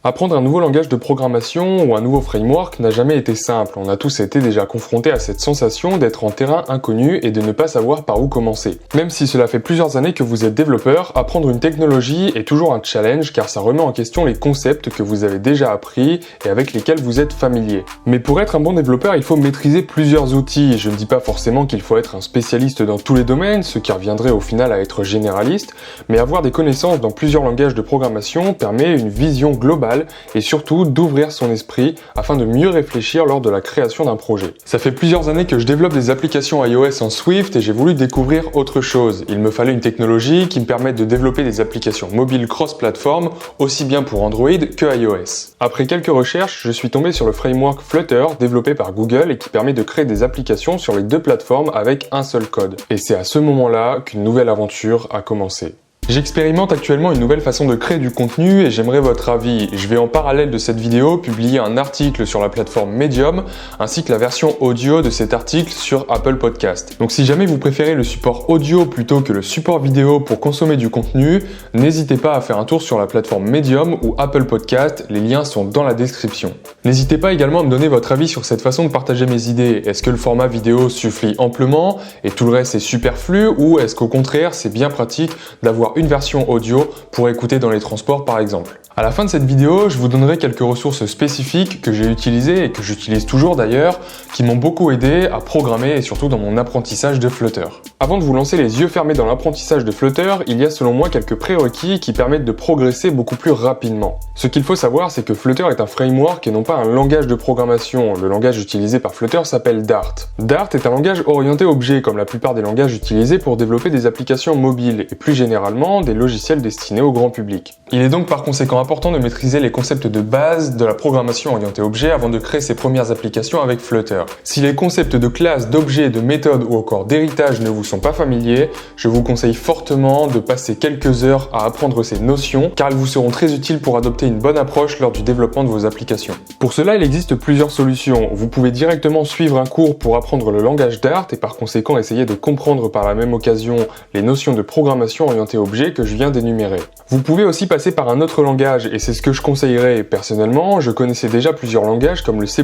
Apprendre un nouveau langage de programmation ou un nouveau framework n'a jamais été simple. On a tous été déjà confrontés à cette sensation d'être en terrain inconnu et de ne pas savoir par où commencer. Même si cela fait plusieurs années que vous êtes développeur, apprendre une technologie est toujours un challenge car ça remet en question les concepts que vous avez déjà appris et avec lesquels vous êtes familier. Mais pour être un bon développeur, il faut maîtriser plusieurs outils. Je ne dis pas forcément qu'il faut être un spécialiste dans tous les domaines, ce qui reviendrait au final à être généraliste, mais avoir des connaissances dans plusieurs langages de programmation permet une vision globale et surtout d'ouvrir son esprit afin de mieux réfléchir lors de la création d'un projet. Ça fait plusieurs années que je développe des applications iOS en Swift et j'ai voulu découvrir autre chose. Il me fallait une technologie qui me permette de développer des applications mobiles cross-platform aussi bien pour Android que iOS. Après quelques recherches, je suis tombé sur le framework Flutter développé par Google et qui permet de créer des applications sur les deux plateformes avec un seul code. Et c'est à ce moment-là qu'une nouvelle aventure a commencé. J'expérimente actuellement une nouvelle façon de créer du contenu et j'aimerais votre avis. Je vais en parallèle de cette vidéo publier un article sur la plateforme Medium ainsi que la version audio de cet article sur Apple Podcast. Donc si jamais vous préférez le support audio plutôt que le support vidéo pour consommer du contenu, n'hésitez pas à faire un tour sur la plateforme Medium ou Apple Podcast, les liens sont dans la description. N'hésitez pas également à me donner votre avis sur cette façon de partager mes idées. Est-ce que le format vidéo suffit amplement et tout le reste est superflu ou est-ce qu'au contraire c'est bien pratique d'avoir une version audio pour écouter dans les transports par exemple. À la fin de cette vidéo, je vous donnerai quelques ressources spécifiques que j'ai utilisées et que j'utilise toujours d'ailleurs, qui m'ont beaucoup aidé à programmer et surtout dans mon apprentissage de Flutter. Avant de vous lancer les yeux fermés dans l'apprentissage de Flutter, il y a selon moi quelques prérequis qui permettent de progresser beaucoup plus rapidement. Ce qu'il faut savoir, c'est que Flutter est un framework et non pas un langage de programmation. Le langage utilisé par Flutter s'appelle Dart. Dart est un langage orienté objet, comme la plupart des langages utilisés pour développer des applications mobiles et plus généralement des logiciels destinés au grand public. Il est donc par conséquent important de maîtriser les concepts de base de la programmation orientée objet avant de créer ses premières applications avec Flutter. Si les concepts de classe, d'objet, de méthode ou encore d'héritage ne vous sont pas familiers, je vous conseille fortement de passer quelques heures à apprendre ces notions car elles vous seront très utiles pour adopter une bonne approche lors du développement de vos applications. Pour cela, il existe plusieurs solutions. Vous pouvez directement suivre un cours pour apprendre le langage Dart et par conséquent essayer de comprendre par la même occasion les notions de programmation orientée objet que je viens d'énumérer. Vous pouvez aussi passer par un autre langage et c'est ce que je conseillerais. Personnellement, je connaissais déjà plusieurs langages comme le C++,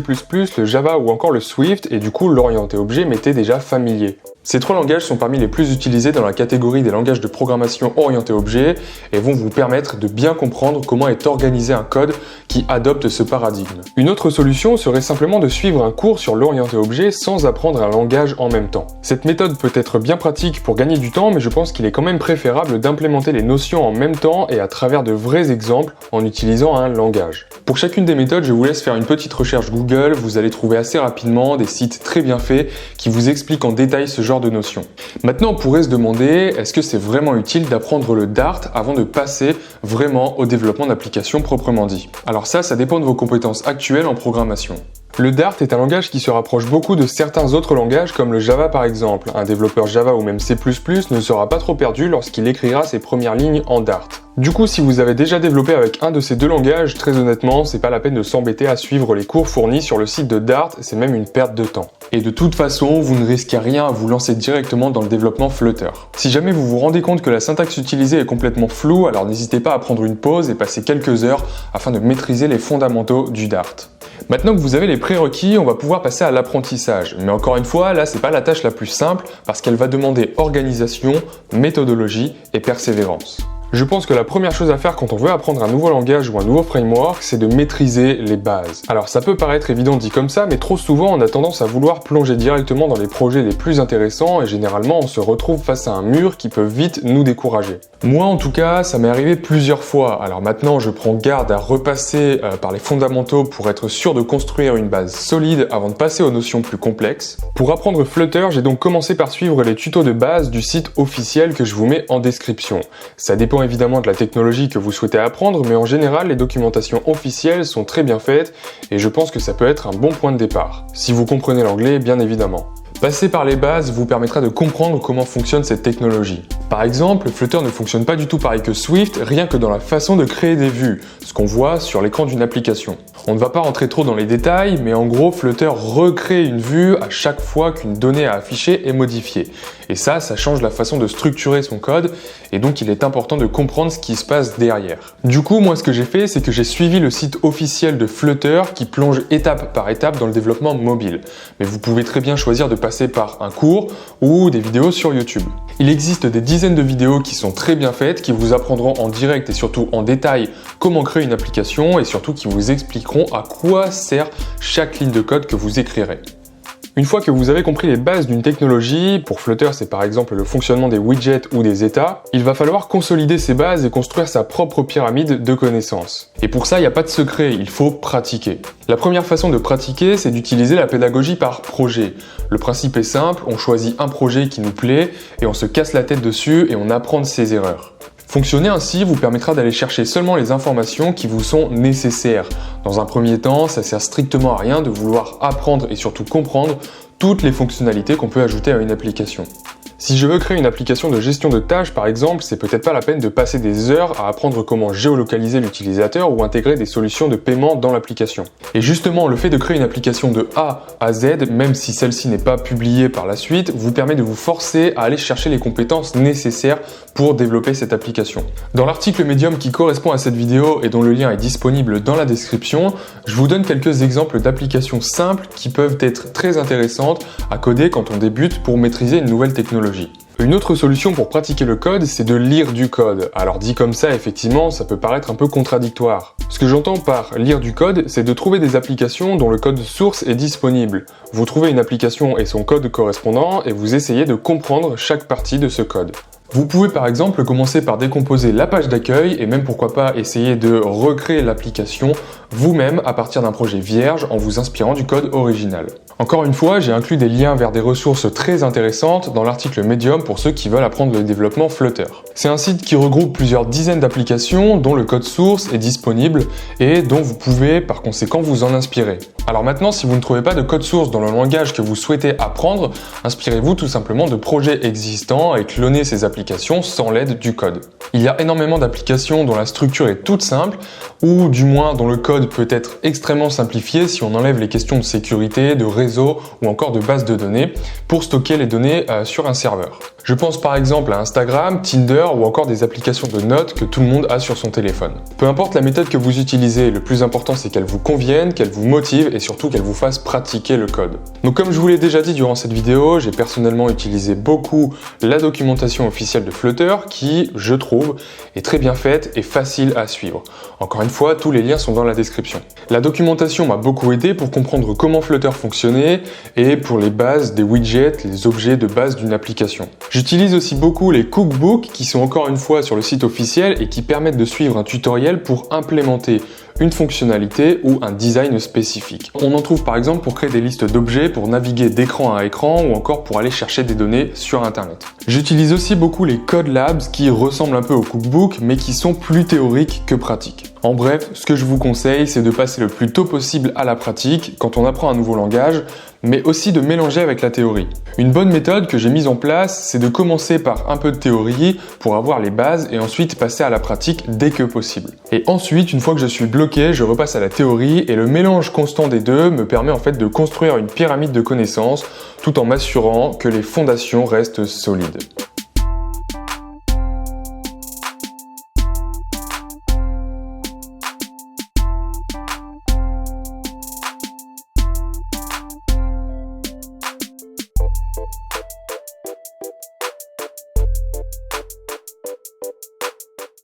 le Java ou encore le Swift et du coup l'orienté objet m'était déjà familier. Ces trois langages sont parmi les plus utilisés dans la catégorie des langages de programmation orientés objet et vont vous permettre de bien comprendre comment est organisé un code qui adopte ce paradigme. Une autre solution serait simplement de suivre un cours sur l'orienté objet sans apprendre un langage en même temps. Cette méthode peut être bien pratique pour gagner du temps, mais je pense qu'il est quand même préférable d'implémenter les notions en même temps et à travers de vrais exemples en utilisant un langage. Pour chacune des méthodes, je vous laisse faire une petite recherche Google, vous allez trouver assez rapidement des sites très bien faits qui vous expliquent en détail ce genre de notions. Maintenant, on pourrait se demander, est-ce que c'est vraiment utile d'apprendre le Dart avant de passer vraiment au développement d'applications proprement dit? Alors ça dépend de vos compétences actuelles en programmation. Le Dart est un langage qui se rapproche beaucoup de certains autres langages comme le Java par exemple. Un développeur Java ou même C++ ne sera pas trop perdu lorsqu'il écrira ses premières lignes en Dart. Du coup, si vous avez déjà développé avec un de ces deux langages, très honnêtement, c'est pas la peine de s'embêter à suivre les cours fournis sur le site de Dart, c'est même une perte de temps. Et de toute façon, vous ne risquez rien à vous lancer directement dans le développement Flutter. Si jamais vous vous rendez compte que la syntaxe utilisée est complètement floue, alors n'hésitez pas à prendre une pause et passer quelques heures afin de maîtriser les fondamentaux du Dart. Maintenant que vous avez les prérequis, on va pouvoir passer à l'apprentissage. Mais encore une fois, là, c'est pas la tâche la plus simple parce qu'elle va demander organisation, méthodologie et persévérance. Je pense que la première chose à faire quand on veut apprendre un nouveau langage ou un nouveau framework, c'est de maîtriser les bases. Alors ça peut paraître évident dit comme ça, mais trop souvent on a tendance à vouloir plonger directement dans les projets les plus intéressants et généralement on se retrouve face à un mur qui peut vite nous décourager. Moi en tout cas, ça m'est arrivé plusieurs fois. Alors maintenant je prends garde à repasser par les fondamentaux pour être sûr de construire une base solide avant de passer aux notions plus complexes. Pour apprendre Flutter, j'ai donc commencé par suivre les tutos de base du site officiel que je vous mets en description. Ça dépend évidemment de la technologie que vous souhaitez apprendre, mais en général, les documentations officielles sont très bien faites et je pense que ça peut être un bon point de départ. Si vous comprenez l'anglais, bien évidemment. Passer par les bases vous permettra de comprendre comment fonctionne cette technologie. Par exemple, Flutter ne fonctionne pas du tout pareil que Swift, rien que dans la façon de créer des vues, ce qu'on voit sur l'écran d'une application. On ne va pas rentrer trop dans les détails, mais en gros, Flutter recrée une vue à chaque fois qu'une donnée à afficher est modifiée. Et ça change la façon de structurer son code, et donc il est important de comprendre ce qui se passe derrière. Du coup, moi ce que j'ai fait, c'est que j'ai suivi le site officiel de Flutter qui plonge étape par étape dans le développement mobile. Mais vous pouvez très bien choisir de passer par un cours ou des vidéos sur YouTube. Il existe des dizaines de vidéos qui sont très bien faites, qui vous apprendront en direct et surtout en détail comment créer une application et surtout qui vous expliqueront à quoi sert chaque ligne de code que vous écrirez. Une fois que vous avez compris les bases d'une technologie, pour Flutter c'est par exemple le fonctionnement des widgets ou des états, il va falloir consolider ces bases et construire sa propre pyramide de connaissances. Et pour ça, il n'y a pas de secret, il faut pratiquer. La première façon de pratiquer, c'est d'utiliser la pédagogie par projet. Le principe est simple, on choisit un projet qui nous plaît et on se casse la tête dessus et on apprend de ses erreurs. Fonctionner ainsi vous permettra d'aller chercher seulement les informations qui vous sont nécessaires. Dans un premier temps, ça sert strictement à rien de vouloir apprendre et surtout comprendre toutes les fonctionnalités qu'on peut ajouter à une application. Si je veux créer une application de gestion de tâches par exemple, c'est peut-être pas la peine de passer des heures à apprendre comment géolocaliser l'utilisateur ou intégrer des solutions de paiement dans l'application. Et justement, le fait de créer une application de A à Z, même si celle-ci n'est pas publiée par la suite, vous permet de vous forcer à aller chercher les compétences nécessaires pour développer cette application. Dans l'article Medium qui correspond à cette vidéo et dont le lien est disponible dans la description, je vous donne quelques exemples d'applications simples qui peuvent être très intéressantes à coder quand on débute pour maîtriser une nouvelle technologie. Une autre solution pour pratiquer le code, c'est de lire du code. Alors dit comme ça, effectivement, ça peut paraître un peu contradictoire. Ce que j'entends par lire du code, c'est de trouver des applications dont le code source est disponible. Vous trouvez une application et son code correspondant et vous essayez de comprendre chaque partie de ce code. Vous pouvez par exemple commencer par décomposer la page d'accueil et même pourquoi pas essayer de recréer l'application vous-même à partir d'un projet vierge en vous inspirant du code original. Encore une fois, j'ai inclus des liens vers des ressources très intéressantes dans l'article Medium pour ceux qui veulent apprendre le développement Flutter. C'est un site qui regroupe plusieurs dizaines d'applications dont le code source est disponible et dont vous pouvez par conséquent vous en inspirer. Alors maintenant, si vous ne trouvez pas de code source dans le langage que vous souhaitez apprendre, inspirez-vous tout simplement de projets existants et clonez ces applications sans l'aide du code. Il y a énormément d'applications dont la structure est toute simple, ou du moins dont le code peut être extrêmement simplifié si on enlève les questions de sécurité, de réseau ou encore de base de données pour stocker les données sur un serveur. Je pense par exemple à Instagram, Tinder ou encore des applications de notes que tout le monde a sur son téléphone. Peu importe la méthode que vous utilisez, le plus important c'est qu'elle vous convienne, qu'elle vous motive et surtout qu'elle vous fasse pratiquer le code. Donc comme je vous l'ai déjà dit durant cette vidéo, j'ai personnellement utilisé beaucoup la documentation officielle de Flutter qui, je trouve, est très bien faite et facile à suivre. Encore une fois, tous les liens sont dans la description. La documentation m'a beaucoup aidé pour comprendre comment Flutter fonctionnait et pour les bases des widgets, les objets de base d'une application. J'utilise aussi beaucoup les cookbooks qui sont encore une fois sur le site officiel et qui permettent de suivre un tutoriel pour implémenter une fonctionnalité ou un design spécifique. On en trouve par exemple pour créer des listes d'objets, pour naviguer d'écran à écran ou encore pour aller chercher des données sur internet. J'utilise aussi beaucoup les Code Labs qui ressemblent un peu aux cookbooks mais qui sont plus théoriques que pratiques. En bref, ce que je vous conseille, c'est de passer le plus tôt possible à la pratique quand on apprend un nouveau langage, mais aussi de mélanger avec la théorie. Une bonne méthode que j'ai mise en place, c'est de commencer par un peu de théorie pour avoir les bases et ensuite passer à la pratique dès que possible. Et ensuite, une fois que je suis bloqué, je repasse à la théorie et le mélange constant des deux me permet en fait de construire une pyramide de connaissances tout en m'assurant que les fondations restent solides.